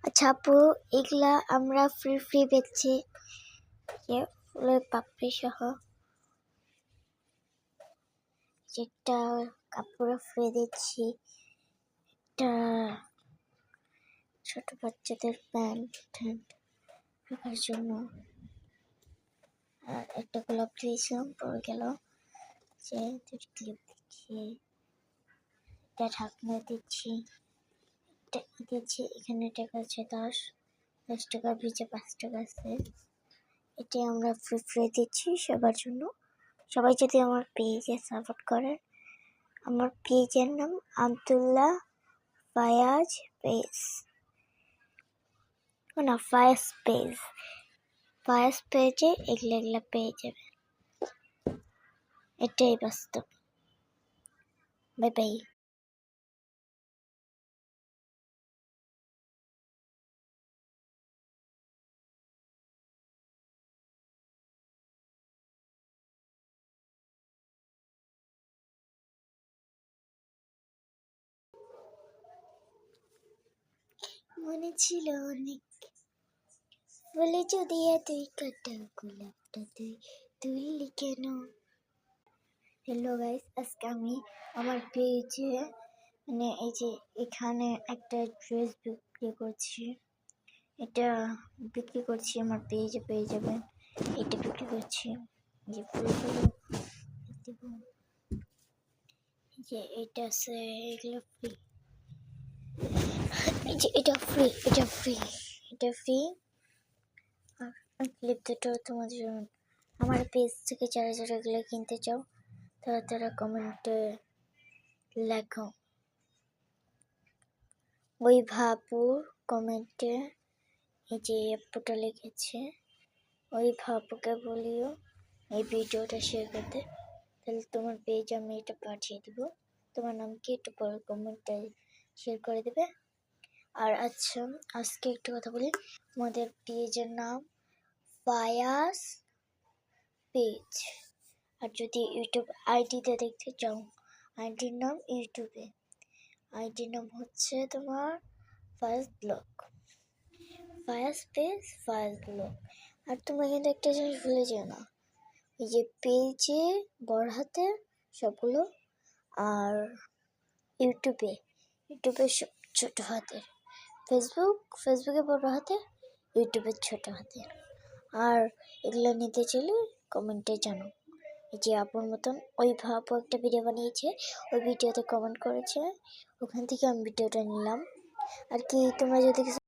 আচ্ছা আপু, এগুলা আমরা ফ্রি পেয়েছি, ফুলের পাপড়ি সহ। একটা কাপড় ফ্রি দিচ্ছি, একটা ছোট বাচ্চাদের প্যান্ট রাখার জন্য, আর একটা গোলাপ দিয়েছিলাম, পরে গেল যে দুটি ক্লিপ দিচ্ছি, একটা ঢাকনা দিচ্ছি, এখানে টাকা আছে 10 টাকা ভিজে 5 টাকা আছে। এটা আমরা ফ্রি দিচ্ছি সবার জন্য। সবাই যদি আমার পেজে সাপোর্ট করেন। আমার পেজের নাম আব্দুল্লাহ ফায়াজ পেজ, না ফায়াজ পেজ। ফায়াজ পেজে এগুলা পেয়ে যাবেন। এটাই বাস্তব। Bye bye. মনে ছিল অনেক, বলে যদি তুই কাটা গোলাপটা তুই কেন। হ্যালো গাইস, আজকে আমি আমার পেজে এই যে এখানে একটা ড্রেস বিক্রি করছি। এটা বিক্রি করছি, আমার পেজে পেয়ে যাবেন। এটা বিক্রি করছি, যে ফুলগুলো দেব, যে এটা আছে, এগুলো ফ্রি। এই যে এটা ফ্রি। আর ক্লিপ দুটো তোমাদের জন্য। আমার পেজ থেকে যারা এগুলো কিনতে চাও তারা কমেন্টে লেখো। ওই ভাপুর কমেন্টে এই যে আপুটা লিখেছে, ওই ভাপুকে বলিও এই ভিডিওটা শেয়ার করতে, তাহলে তোমার পেজে আমি এটা পাঠিয়ে দেবো। তোমার নাম কি একটু পরে কমেন্টে শেয়ার করে দেবে। আর আচ্ছা, আজকে একটু কথা বলি। আমাদের পেজের নাম ফায়াজ পেজ। আর যদি ইউটিউব আইডিতে দেখতে চাও, আইডির নাম ইউটিউবে আইডির নাম হচ্ছে তোমার Fayaz blog, Fayaz page, Fayaz blog. আর তোমরা কিন্তু একটা জিনিস ভুলে যেও না, এই যে পেজে বড় হাতে সবগুলো, আর ইউটিউবে সব ছোট হাতের, ফেসবুকে বড় হাতে, ইউটিউবে ছোট হাতের। আর এগুলো নিতে চাইলে কমেন্টে জানো। এই যে আপুর মতন ওই ভাবু একটা ভিডিও বানিয়েছে, ওই ভিডিওতে কমেন্ট করেছে, ওখান থেকে আমি ভিডিওটা নিলাম। আর কি তোমরা যদি